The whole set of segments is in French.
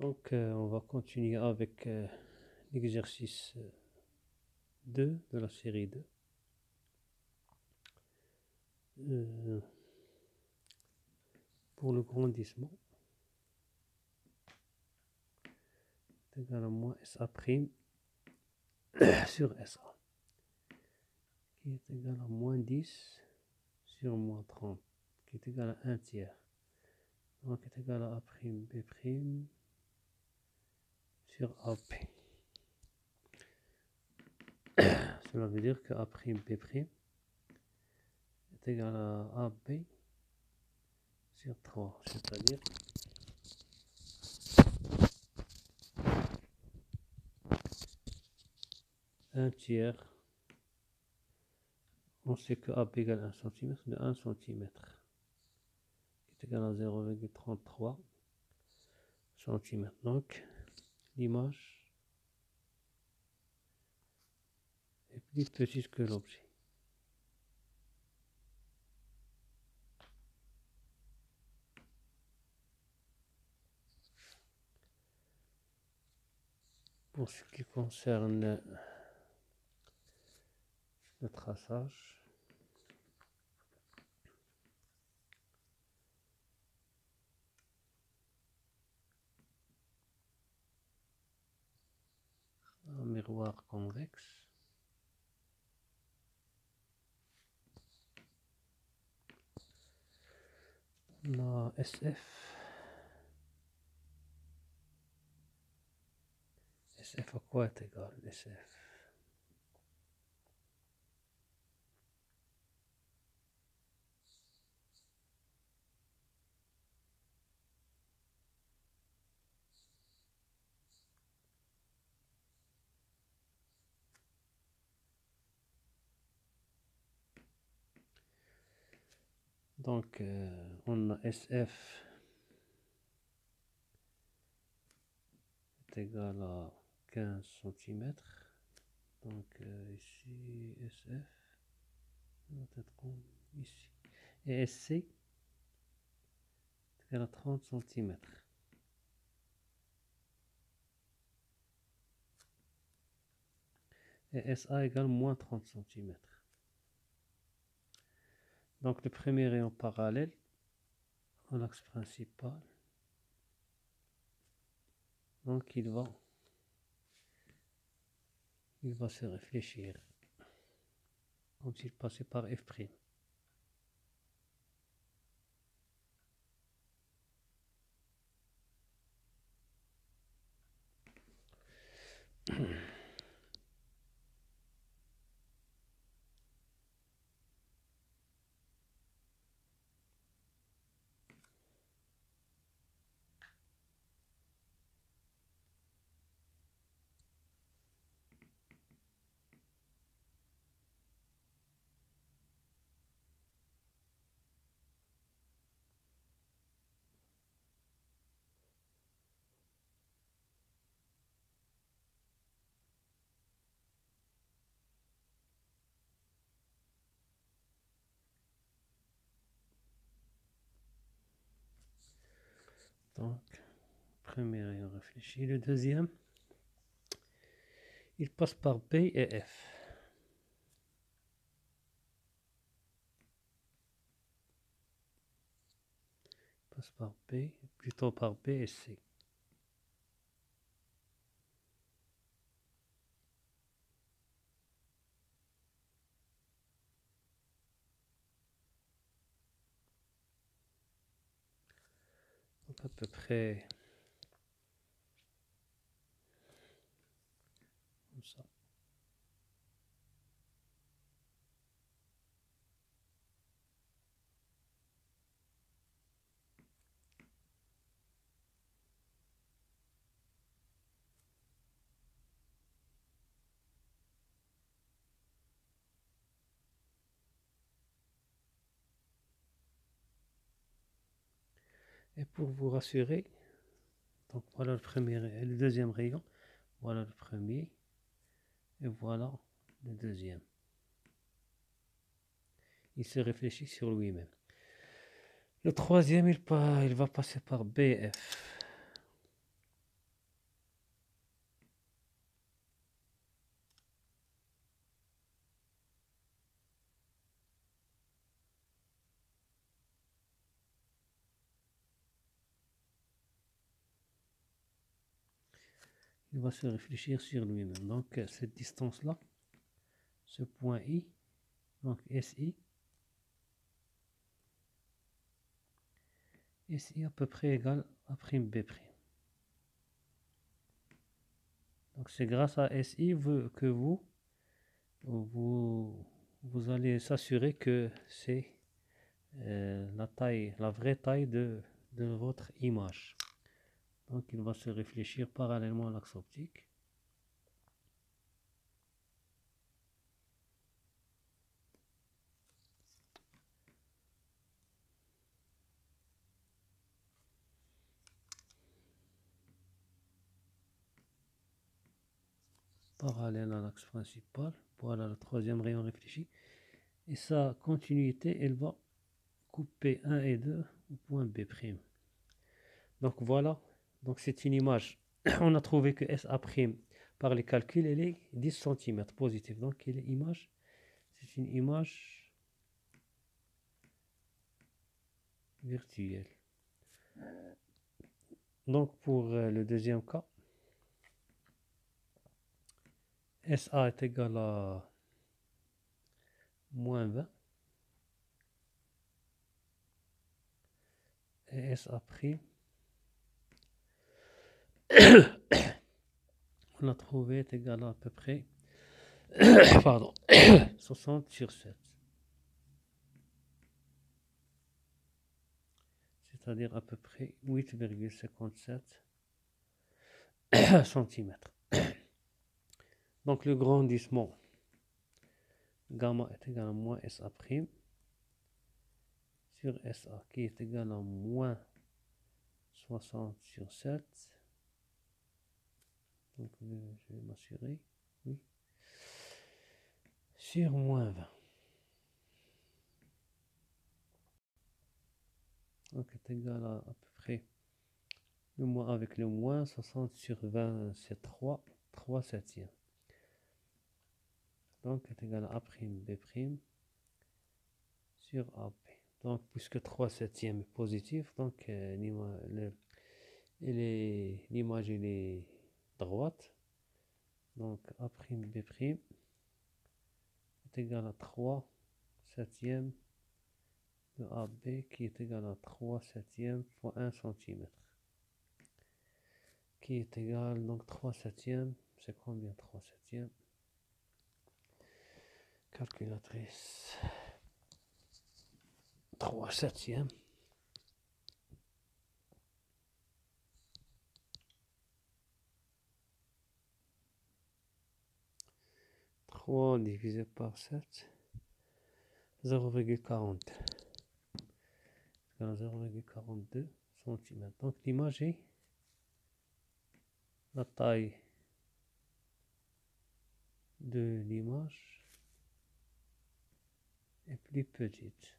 Donc, on va continuer avec l'exercice 2 de la série 2. Pour le grandissement, est égal à moins SA' sur SA, qui est égal à moins 10 sur moins 30, qui est égal à 1 tiers. Donc, est égal à A'B' sur AP. Cela veut dire que A'B' est égal à AB sur 3, c'est-à-dire un tiers. On sait que AB égale 1 cm de 1 cm, qui est égal à 0,33 cm. Donc, l'image est plus petite que l'objet. Pour ce qui concerne le traçage, un miroir convexe, on a SF. SF à quoi est égal SF? Donc, on a SF est égal à 15 cm. Donc, ici, SF doit être comme ici. Et SC est égal à 30 cm. Et SA égale moins 30 cm. Donc, le premier rayon parallèle à l'axe principal. Donc, il va se réfléchir comme s'il passait par F'. Donc, premier rayon réfléchi. Le deuxième, il passe par B et F. Il passe par B, plutôt par B et C. Donc, à peu près comme ça. Et pour vous rassurer, donc voilà le premier et le deuxième rayon. Voilà le premier et voilà le deuxième. Il se réfléchit sur lui-même. Le troisième, il va passer par BF. il va se réfléchir sur lui-même. Donc cette distance-là, ce point I, donc SI à peu près égal à prime B'. Donc c'est grâce à SI que vous allez s'assurer que c'est la vraie taille de votre image. Donc il va se réfléchir parallèlement à l'axe optique. Parallèle à l'axe principal. Voilà le troisième rayon réfléchi. Et sa continuité, elle va couper 1 et 2 au point B'. Donc voilà, donc c'est une image. On a trouvé que SA' par les calculs, elle est 10 cm positive. Donc quelle image? C'est une image virtuelle. Donc pour le deuxième cas, SA est égal à moins 20 et SA', on a trouvé est égal à peu près pardon, 60 sur 7. C'est-à-dire à peu près 8,57 cm. Donc le grandissement gamma est égal à moins SA' sur SA qui est égal à moins 60 sur 7. Donc je vais m'assurer, oui, sur moins 20. Donc est égal à peu près le moins avec le moins 60 sur 20, c'est 3 septièmes. Donc est égal à A'B' sur AB. Donc puisque 3 septièmes est positif, donc l'image est droite. Donc A'B' est égal à 3 septièmes de AB qui est égal à 3 septièmes fois 1 cm. Qui est égal, donc 3 septièmes, c'est combien 3 septièmes? Calculatrice. 3 septièmes. 3 divisé par 7, 0,40. 0,42 cm. Donc l'image est la taille de l'image est plus petite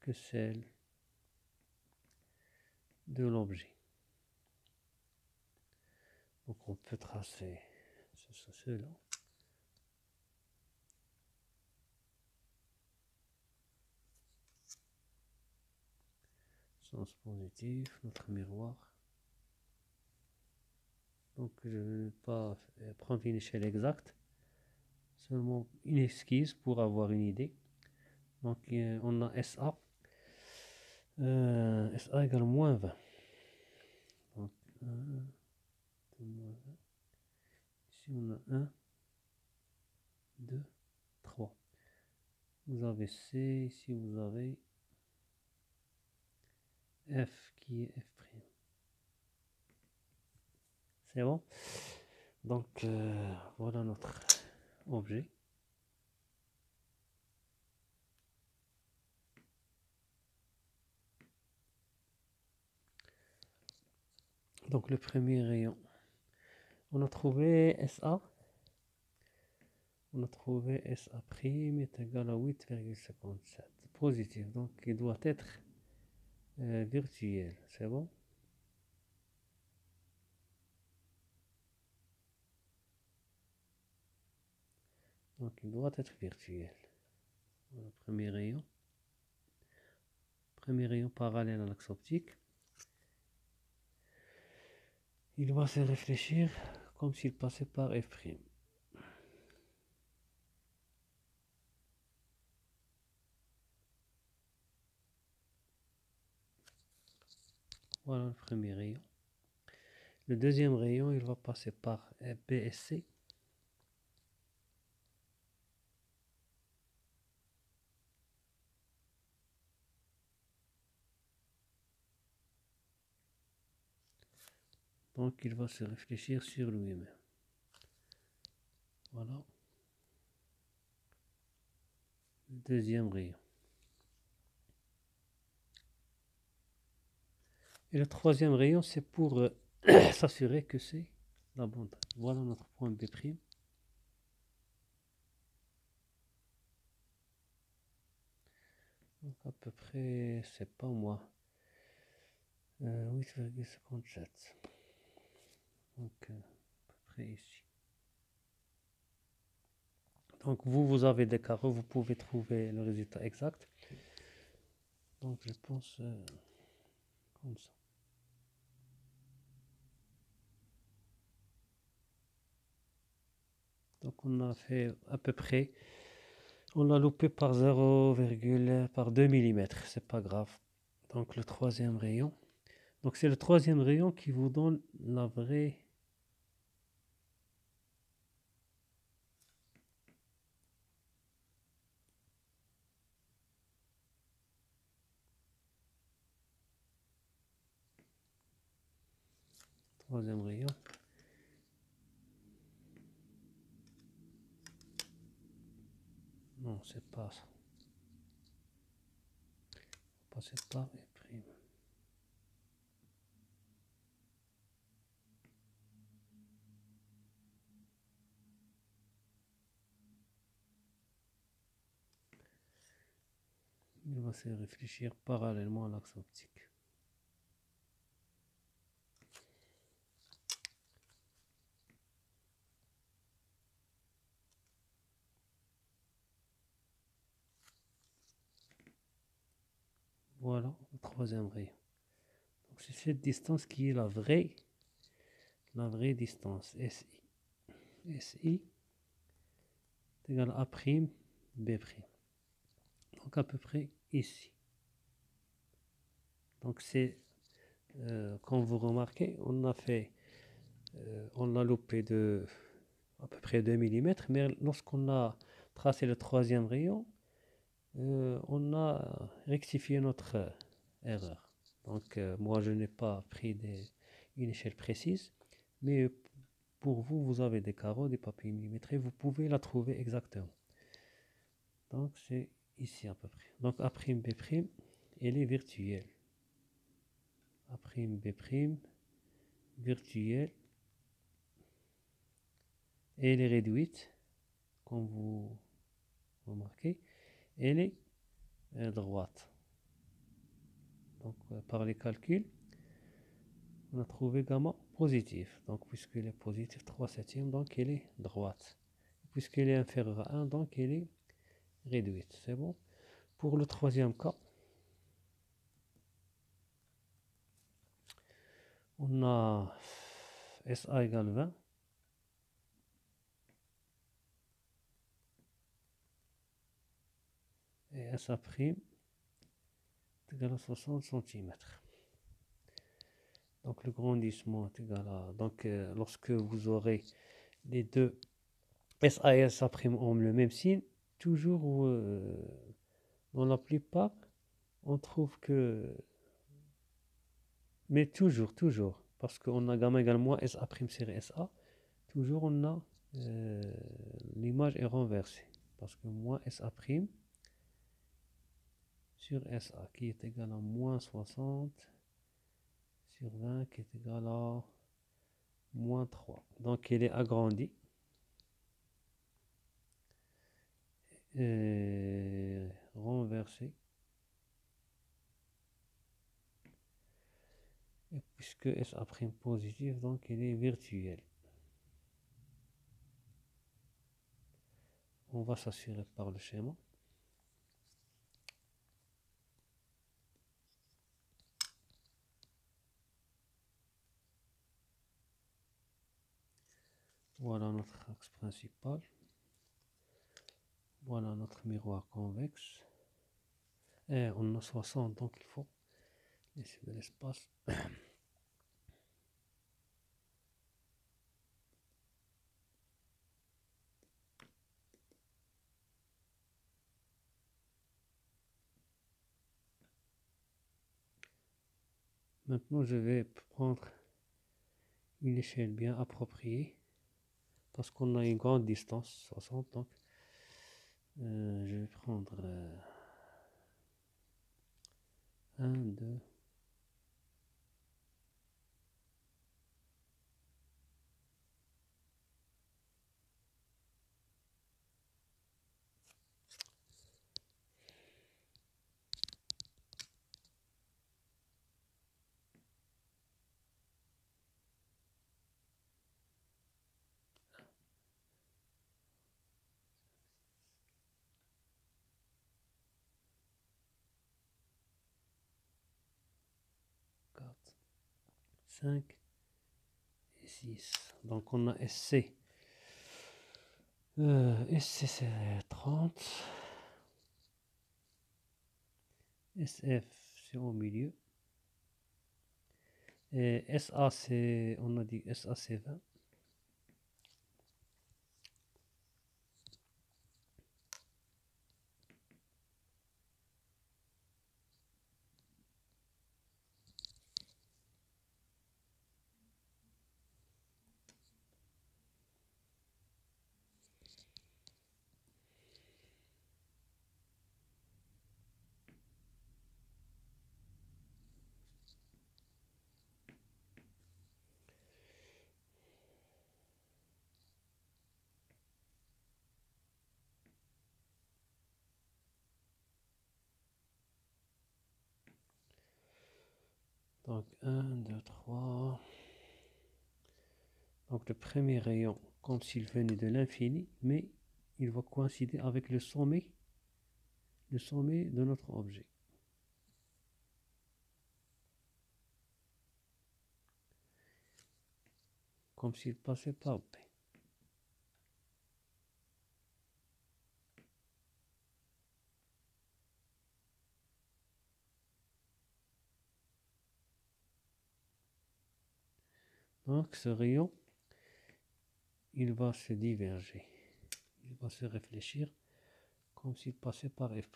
que celle de l'objet. Donc on peut tracer cela. Sens positif, notre miroir. Donc je ne vais pas prendre une échelle exacte, seulement une esquisse pour avoir une idée. Donc on a SA. SA égale moins 20. Donc 1, 2, moins 20. Ici on a 1, 2, 3. Vous avez C, ici vous avez F qui est F'. C'est bon? Donc voilà notre objet. Donc le premier rayon, on a trouvé SA. On a trouvé SA' est égal à 8,57. Positif, donc il doit être virtuel. C'est bon? Donc il doit être virtuel. Le premier rayon. Premier rayon parallèle à l'axe optique. il va se réfléchir comme s'il passait par F'. Voilà le premier rayon. Le deuxième rayon, il va passer par B et C. Donc il va se réfléchir sur lui-même. Voilà. Le deuxième rayon. Et le troisième rayon, c'est pour s'assurer que c'est la bonne taille. Voilà notre point B'. Donc à peu près, c'est pas moi, 8,57. Donc à peu près ici. Donc vous avez des carreaux, vous pouvez trouver le résultat exact. Donc je pense comme ça. Donc on a fait à peu près, on l'a loupé par 0, par 2 mm, c'est pas grave. Donc le troisième rayon. Donc c'est le troisième rayon qui vous donne la vraie. Troisième rayon. Non, c'est pas ça. Passer par E'. Il va se réfléchir parallèlement à l'axe optique. Voilà le troisième rayon. Donc c'est cette distance qui est la vraie distance SI. SI est égal à A', B'. Donc à peu près ici. Donc c'est, comme vous remarquez, on a fait, on a loupé de à peu près 2 mm, mais lorsqu'on a tracé le troisième rayon, on a rectifié notre erreur. Donc moi je n'ai pas pris une échelle précise, mais pour vous, vous avez des carreaux, des papiers millimétrés, vous pouvez la trouver exactement. Donc c'est ici à peu près. Donc A'B', elle est virtuelle. A'B', virtuelle. Et elle est réduite, comme vous remarquez. Elle est droite. Donc par les calculs, on a trouvé gamma positif. Donc puisqu'elle est positive 3/7, donc elle est droite. Puisqu'elle est inférieure à 1, donc elle est réduite. C'est bon. Pour le troisième cas, on a SA égale 20. Et SA' est égal à 60 cm. Donc le grandissement est égal à... Donc lorsque vous aurez les deux SA et SA' ont le même signe, toujours dans la plupart, on trouve que... Mais toujours, parce qu'on a gamma égale moins SA' sur SA, toujours on a... l'image est renversée. Parce que moins SA' sur SA, qui est égal à moins 60 sur 20, qui est égal à moins 3. Donc elle est agrandie. Et renversée. Et puisque SA' positif, donc elle est virtuelle. On va s'assurer par le schéma. Voilà notre axe principal. Voilà notre miroir convexe. Et on a 60, donc il faut laisser de l'espace. Maintenant, je vais prendre une échelle bien appropriée parce qu'on a une grande distance, 60, donc je vais prendre 1, 2, 4, 5 et 6. Donc on a SC. SC c'est 30. SF c'est au milieu. Et SA c'est, on a dit SA c'est 20. Donc 1, 2, 3. Donc le premier rayon, comme s'il venait de l'infini, mais il va coïncider avec le sommet de notre objet. Comme s'il passait par B. Donc ce rayon, il va se diverger. Il va se réfléchir comme s'il passait par F'.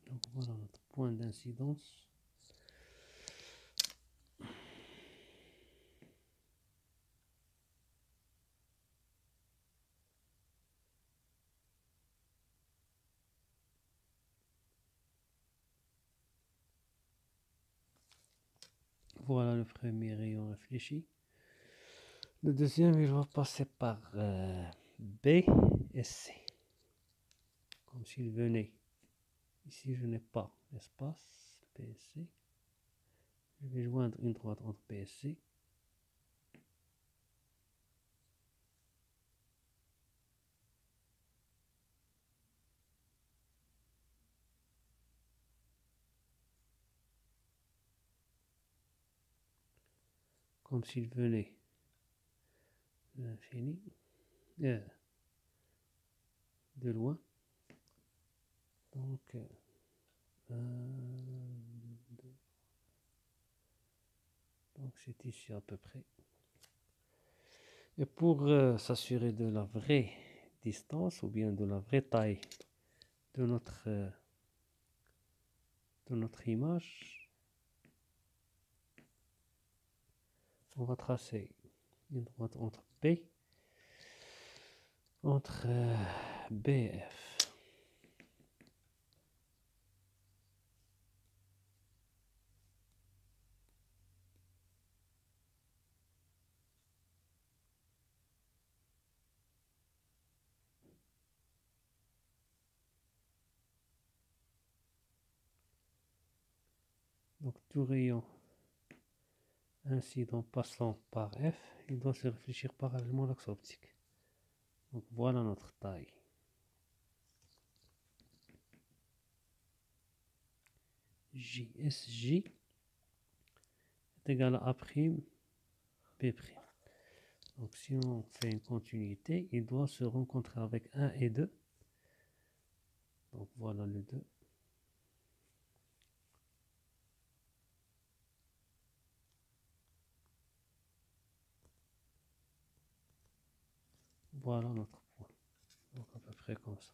Donc voilà notre point d'incidence. Voilà le premier rayon réfléchi. Le deuxième, il va passer par B et C. Comme s'il venait. Ici, je n'ai pas espace. B et C. Je vais joindre une droite entre B et C. Comme s'il venait de l'infini. De loin. Donc, 1, 2. Donc, c'est ici à peu près. Et pour s'assurer de la vraie distance ou bien de la vraie taille de notre image, on va tracer une droite entre B et F. Donc tout rayon incident passant par F, il doit se réfléchir parallèlement à l'axe optique. Donc voilà notre taille. JSJ est égal à A', B'. Donc si on fait une continuité, il doit se rencontrer avec 1 et 2. Donc voilà le 2. Voilà notre point. Donc à peu près comme ça.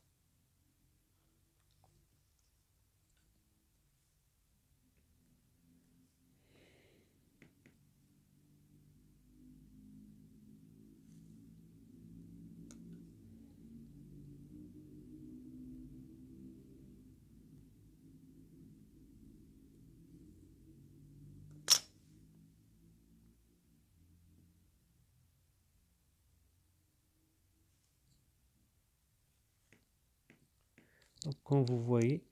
Donc comme vous voyez,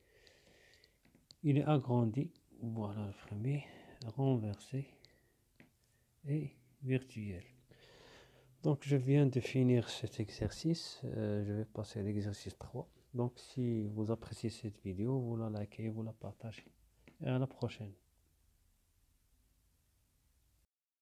il est agrandi. Voilà le premier, renversé et virtuel. Donc je viens de finir cet exercice. Je vais passer à l'exercice 3. Donc si vous appréciez cette vidéo, vous la likez, vous la partagez. Et à la prochaine.